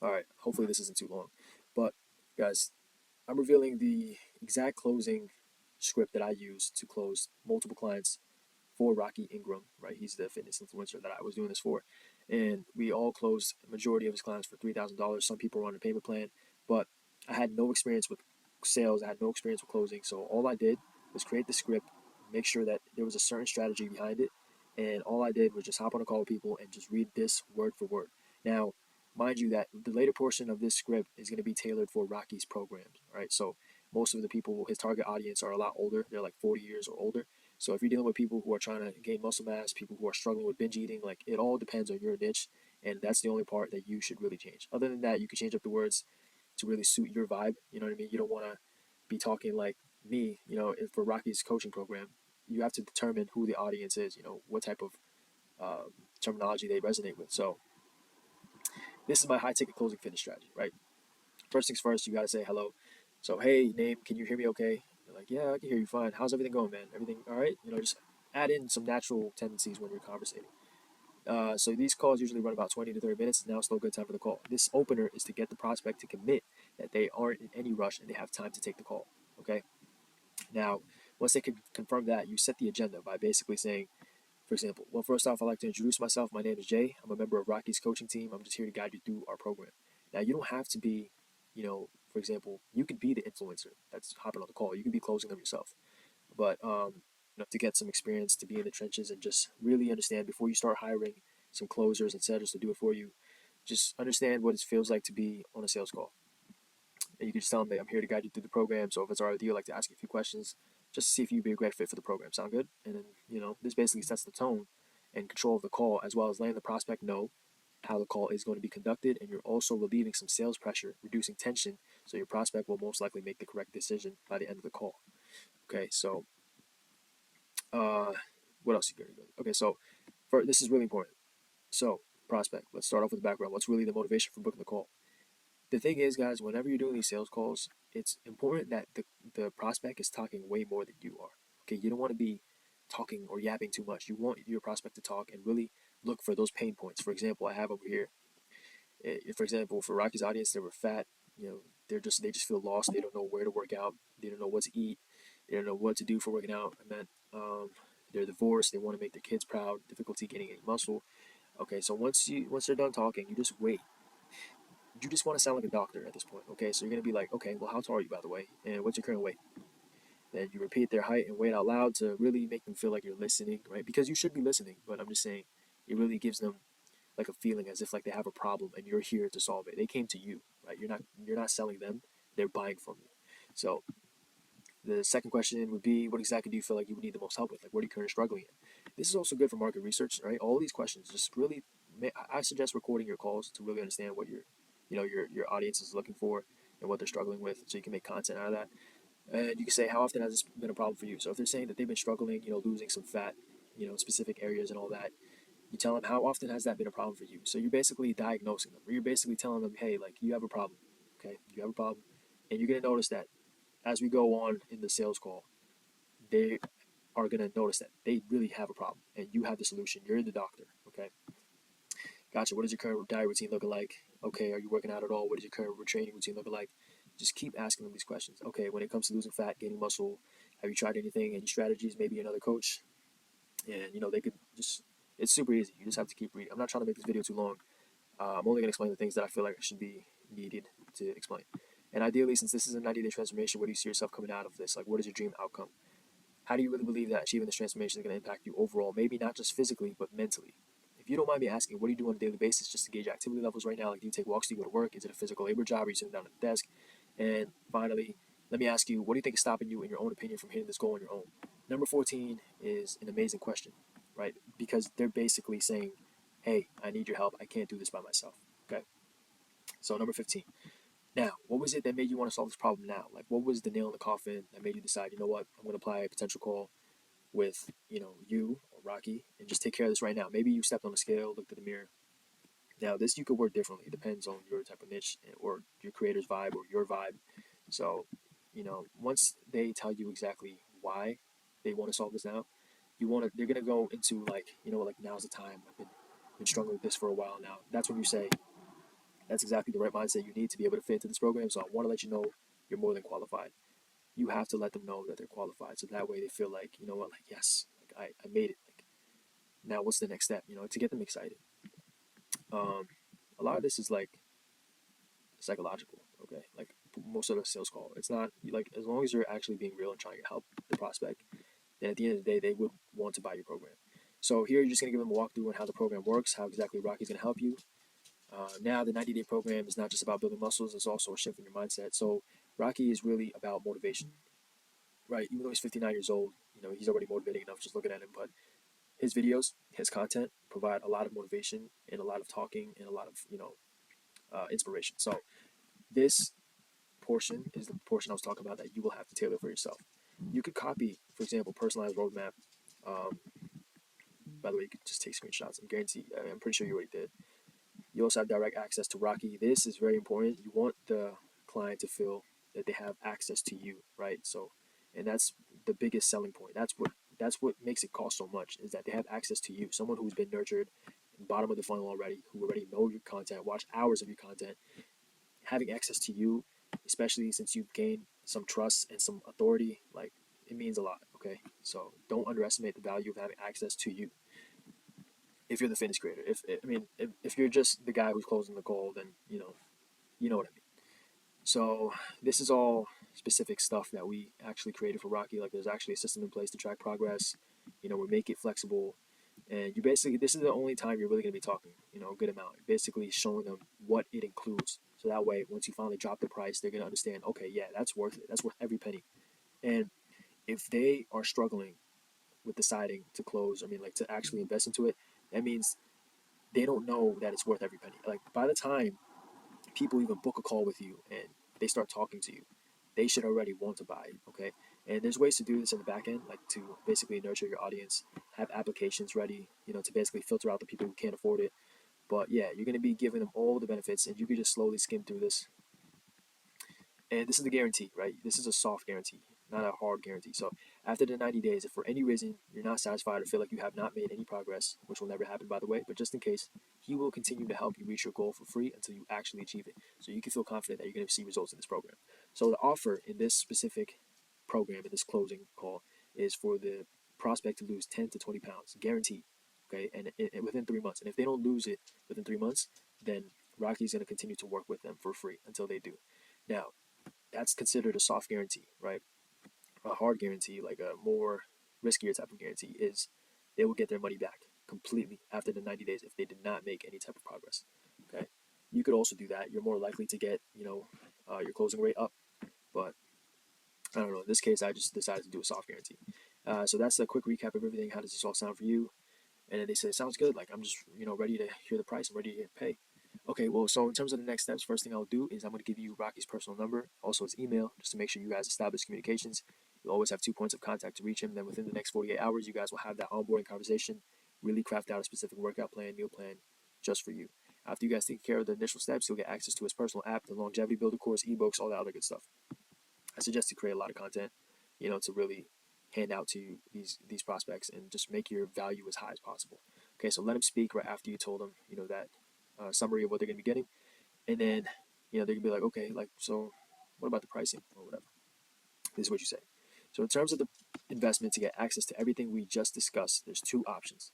All right, hopefully this isn't too long. But guys, I'm revealing the exact closing script that I use to close multiple clients for Rocky Ingram, right? He's the fitness influencer that I was doing this for. And we all closed a majority of his clients for $3,000. Some people were on a payment plan, but I had no experience with sales. I had no experience with closing. So all I did was create the script, make sure that there was a certain strategy behind it. And all I did was just hop on a call with people and just read this word for word. Now, mind you that the later portion of this script is going to be tailored for Rocky's programs, right? So most of the people, his target audience are a lot older. They're like 40 years or older. So if you're dealing with people who are trying to gain muscle mass, people who are struggling with binge eating, like it all depends on your niche, and that's the only part that you should really change. Other than that, you can change up the words to really suit your vibe. You know what I mean? You don't want to be talking like me. For Rocky's coaching program, you have to determine who the audience is. What type of terminology they resonate with. So this is my high ticket closing fitness strategy, right? First things first, you got to say hello. So, hey, name, can you hear me okay? They're like, yeah, I can hear you fine. How's everything going, man? Everything all right? Just add in some natural tendencies when you're conversating. So these calls usually run about 20 to 30 minutes. Now it's still a good time for the call. This opener is to get the prospect to commit that they aren't in any rush and they have time to take the call. Okay. Now, once they can confirm that, you set the agenda by basically saying, for example, well, first off, I'd like to introduce myself. My name is Jay. I'm a member of Rocky's coaching team. I'm just here to guide you through our program. Now, you don't have to be, for example, you could be the influencer that's hopping on the call. You could be closing them yourself. But to get some experience, to be in the trenches, and just really understand before you start hiring some closers and setters to do it for you, just understand what it feels like to be on a sales call. And you can just tell them, that I'm here to guide you through the program. So if it's all right with you, I'd like to ask you a few questions just to see if you'd be a great fit for the program. Sound good? And then, this basically sets the tone and control of the call, as well as letting the prospect know how the call is going to be conducted. And you're also relieving some sales pressure, reducing tension, so your prospect will most likely make the correct decision by the end of the call. Okay, so uh, what else you got? Okay, so this is really important. So, prospect, let's start off with the background. What's really the motivation for booking the call? The thing is, guys, whenever you're doing these sales calls, it's important that the prospect is talking way more than you are. Okay, you don't want to be talking or yapping too much. You want your prospect to talk and really look for those pain points. For example, I have over here, for example, for Rocky's audience, they were fat. They just feel lost. They don't know where to work out. They don't know what to eat. They don't know what to do for working out. I meant they're divorced. They want to make their kids proud. Difficulty getting any muscle. Okay, so once they're done talking, you just wait. You just want to sound like a doctor at this point. Okay, so you're gonna be like, okay, well, how tall are you, by the way, and what's your current weight? Then you repeat their height and weight out loud to really make them feel like you're listening, right? Because you should be listening, but I'm just saying, it really gives them like a feeling as if like they have a problem and you're here to solve it. They came to you, right? You're not selling them; they're buying from you. So the second question would be, what exactly do you feel like you would need the most help with? Like, what are you currently struggling in? This is also good for market research, right? All these questions, just really, I suggest recording your calls to really understand what your audience is looking for and what they're struggling with, so you can make content out of that. And you can say, how often has this been a problem for you? So if they're saying that they've been struggling, losing some fat, specific areas and all that, you tell them, how often has that been a problem for you? So you're basically diagnosing them, or you're basically telling them, hey, like, you have a problem, okay? You have a problem, and you're gonna notice that as we go on in the sales call, they are going to notice that they really have a problem and you have the solution. You're the doctor. Okay. Gotcha. What is your current diet routine looking like? Okay. Are you working out at all? What is your current training routine looking like? Just keep asking them these questions. Okay. When it comes to losing fat, gaining muscle, have you tried anything, any strategies, maybe another coach? And, they could just, it's super easy. You just have to keep reading. I'm not trying to make this video too long. I'm only going to explain the things that I feel like should be needed to explain. And ideally, since this is a 90-day transformation, what do you see yourself coming out of this? Like, what is your dream outcome? How do you really believe that achieving this transformation is going to impact you overall, maybe not just physically, but mentally? If you don't mind me asking, what do you do on a daily basis just to gauge activity levels right now? Like, do you take walks? Do you go to work? Is it a physical labor job? Are you sitting down at the desk? And finally, let me ask you, what do you think is stopping you, in your own opinion, from hitting this goal on your own? Number 14 is an amazing question, right? Because they're basically saying, hey, I need your help. I can't do this by myself. Okay. So, number 15. Now, what was it that made you want to solve this problem now? Like, what was the nail in the coffin that made you decide, you know what, I'm going to apply a potential call with you or Rocky and just take care of this right now. Maybe you stepped on a scale, looked in the mirror. Now this you could work differently. It depends on your type of niche or your creator's vibe or your vibe. So, once they tell you exactly why they want to solve this now, they're gonna go into like, like, now's the time. I've been struggling with this for a while now. That's when you say, That's exactly the right mindset you need to be able to fit into this program. So I want to let you know you're more than qualified. You have to let them know that they're qualified, so that way they feel like, you know what, like, yes, like I made it. Like, now what's the next step? You know, to get them excited. A lot of this is like psychological. Okay, like most of the sales call, it's not like, as long as you're actually being real and trying to help the prospect, then at the end of the day, they would want to buy your program. So here, you're just gonna give them a walkthrough on how the program works, how exactly Rocky's gonna help you. Now, the 90-day program is not just about building muscles; it's also a shift in your mindset. So Rocky is really about motivation, right? Even though he's 59 years old, you know, he's already motivating enough just looking at him. But his videos, his content provide a lot of motivation and a lot of talking and a lot of, inspiration. So this portion is the portion I was talking about that you will have to tailor for yourself. You could copy, for example, personalized roadmap. Um, by the way, you could just take screenshots. I'm pretty sure you already did. You also have direct access to Rocky. This is very important. You want the client to feel that they have access to you, right? So, and that's the biggest selling point. That's what makes it cost so much, is that they have access to you, someone who's been nurtured, bottom of the funnel already, who already know your content, watch hours of your content, having access to you, especially since you've gained some trust and some authority, like, it means a lot. Okay, so don't underestimate the value of having access to you. If you're the fitness creator, if you're just the guy who's closing the call, then you know what I mean. So this is all specific stuff that we actually created for Rocky. Like, there's actually a system in place to track progress. We make it flexible, and you basically, this is the only time you're really going to be talking, a good amount. Basically showing them what it includes, so that way once you finally drop the price, they're going to understand. Okay, yeah, that's worth it. That's worth every penny. And if they are struggling with deciding to close, like to actually invest into it, that means they don't know that it's worth every penny. Like, by the time people even book a call with you and they start talking to you, they should already want to buy. Okay, and there's ways to do this in the back end, like to basically nurture your audience, have applications ready, to basically filter out the people who can't afford it. But yeah, you're going to be giving them all the benefits, and you can just slowly skim through this. And this is the guarantee, right? This is a soft guarantee, not a hard guarantee. So after the 90 days, if for any reason you're not satisfied or feel like you have not made any progress, which will never happen, by the way, but just in case, he will continue to help you reach your goal for free until you actually achieve it. So you can feel confident that you're going to see results in this program. So the offer in this specific program, in this closing call, is for the prospect to lose 10 to 20 pounds, guaranteed. Okay, and within 3 months. And if they don't lose it within 3 months, then Rocky's going to continue to work with them for free until they do. Now, that's considered a soft guarantee, right? A hard guarantee, like a more riskier type of guarantee, is they will get their money back completely after the 90 days if they did not make any type of progress. Okay, you could also do that. You're more likely to get, your closing rate up, but I don't know. In this case, I just decided to do a soft guarantee. So that's a quick recap of everything. How does this all sound for you? And then they said, sounds good. Like, I'm just, ready to hear the price. I'm ready to pay. Okay, well, so in terms of the next steps, first thing I'll do is I'm going to give you Rocky's personal number, also his email, just to make sure you guys establish communications. You'll always have 2 points of contact to reach him. Then within the next 48 hours, you guys will have that onboarding conversation, really craft out a specific workout plan, meal plan, just for you. After you guys take care of the initial steps, you'll get access to his personal app, the longevity builder course, ebooks, all that other good stuff. I suggest to create a lot of content, to really hand out to these prospects and just make your value as high as possible. Okay, so let them speak right after you told them, that summary of what they're going to be getting, and then, they're going to be like, okay, like, so what about the pricing or whatever? This is what you say. So in terms of the investment to get access to everything we just discussed, there's two options.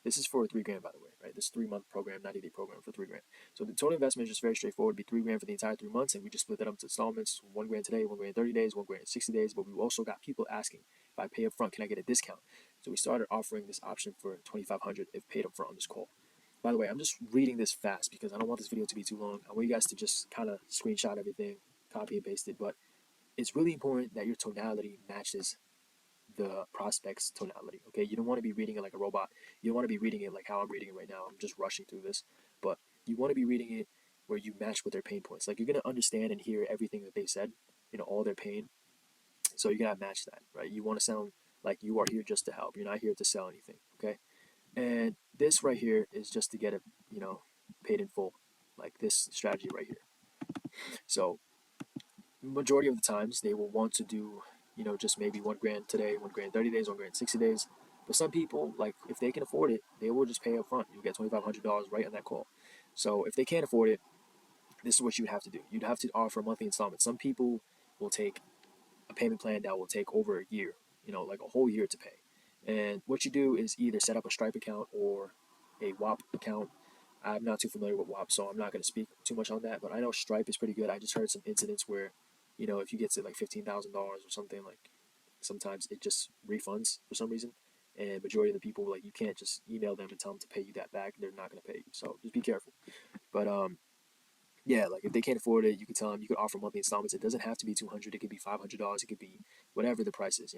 This is for $3,000, by the way, right? This 3-month program, 90-day program for $3,000. So the total investment is just very straightforward. It'd be $3,000 for the entire 3 months, and we just split that up into installments: $1,000 today, $1,000 in 30 days, $1,000 in 60 days. But we also got people asking, if I pay up front, can I get a discount? So we started offering this option for $2,500 if paid up front on this call. By the way, I'm just reading this fast because I don't want this video to be too long. I want you guys to just kind of screenshot everything, copy and paste it. But it's really important that your tonality matches the prospect's tonality. Okay, you don't want to be reading it like a robot. You don't want to be reading it like how I'm reading it right now. I'm just rushing through this, but you want to be reading it where you match with their pain points. Like, you're gonna understand and hear everything that they said, all their pain. So you're gonna match that, right? You want to sound like you are here just to help. You're not here to sell anything. Okay, and this right here is just to get it, paid in full, like this strategy right here. So majority of the times they will want to do, just maybe $1,000 today, $1,000 in 30 days, $1,000 in 60 days. But some people, like, if they can afford it, they will just pay up front. You get $2,500 right on that call. So if they can't afford it, this is what you'd have to do. You'd have to offer monthly installments. Some people will take a payment plan that will take over a year, like a whole year to pay. And what you do is either set up a Stripe account or a WAP account. I'm not too familiar with WAP, so I'm not going to speak too much on that. But I know Stripe is pretty good. I just heard some incidents where, if you get to like $15,000 or something, like sometimes it just refunds for some reason. And majority of the people, like, you can't just email them and tell them to pay you that back. They're not going to pay you. So just be careful. But yeah, like if they can't afford it, you can tell them you could offer monthly installments. It doesn't have to be $200. It could be $500. It could be whatever the price is.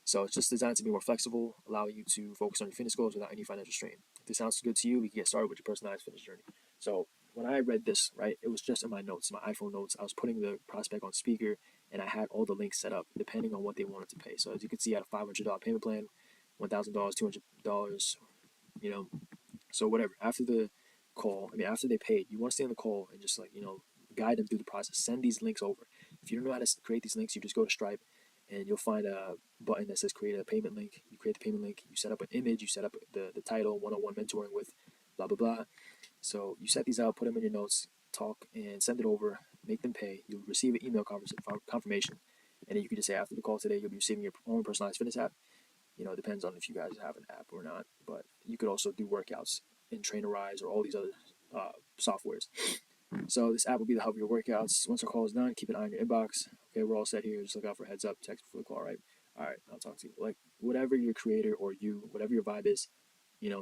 So it's just designed to be more flexible, allowing you to focus on your fitness goals without any financial strain. If this sounds good to you, we can get started with your personalized fitness journey. So when I read this, right, it was just in my notes, my iPhone notes. I was putting the prospect on speaker, and I had all the links set up depending on what they wanted to pay. So as you can see, I had a $500 payment plan, $1,000, $200, you know, so whatever. After the call, I mean, after they paid, you want to stay on the call and just, like, guide them through the process. Send these links over. If you don't know how to create these links, you just go to Stripe and you'll find a button that says create a payment link. You create the payment link. You set up an image. You set up the title, one-on-one mentoring with blah, blah, blah. So you set these out, put them in your notes, talk, and send it over. Make them pay. You'll receive an email confirmation. And then you can just say, after the call today, you'll be receiving your own personalized fitness app. It depends on if you guys have an app or not. But you could also do workouts in Trainerize or all these other softwares. So this app will be the hub of your workouts. Once our call is done, keep an eye on your inbox. Okay, we're all set here. Just look out for heads up, text before the call, right? All right, I'll talk to you. Like, whatever your creator or you, whatever your vibe is,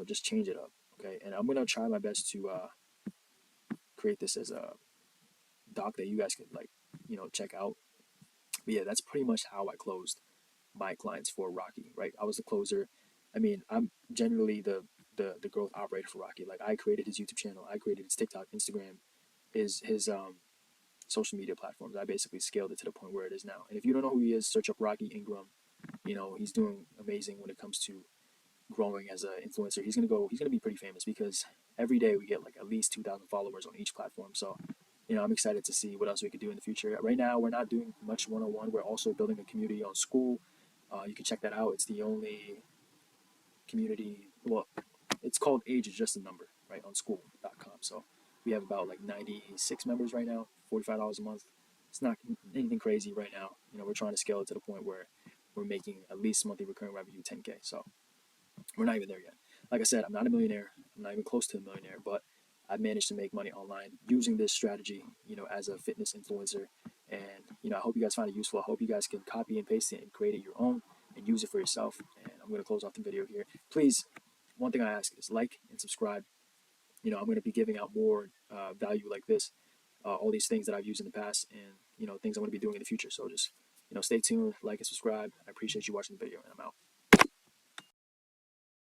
just change it up. Okay, and I'm gonna try my best to create this as a doc that you guys can, like, check out. But yeah, that's pretty much how I closed my clients for Rocky, right? I was the closer. I mean, I'm generally the growth operator for Rocky. Like, I created his YouTube channel, I created his TikTok, Instagram, his social media platforms. I basically scaled it to the point where it is now. And if you don't know who he is, search up Rocky Ingram. He's doing amazing when it comes to growing as an influencer. He's gonna be pretty famous because every day we get like at least 2,000 followers on each platform. So, I'm excited to see what else we could do in the future. Right now, we're not doing much one-on-one. We're also building a community on School. You can check that out. It's the only community. Well, it's called Age is Just a Number, right, on School.com. So we have about like 96 members right now, $45 a month. It's not anything crazy right now. We're trying to scale it to the point where we're making at least monthly recurring revenue 10K. So we're not even there yet. Like I said, I'm not a millionaire. I'm not even close to a millionaire, but I've managed to make money online using this strategy, as a fitness influencer. And, I hope you guys find it useful. I hope you guys can copy and paste it and create it your own and use it for yourself. And I'm going to close off the video here. Please, one thing I ask is like and subscribe. I'm going to be giving out more value like this, all these things that I've used in the past, and, things I'm going to be doing in the future. So just, stay tuned, like and subscribe. I appreciate you watching the video, and I'm out.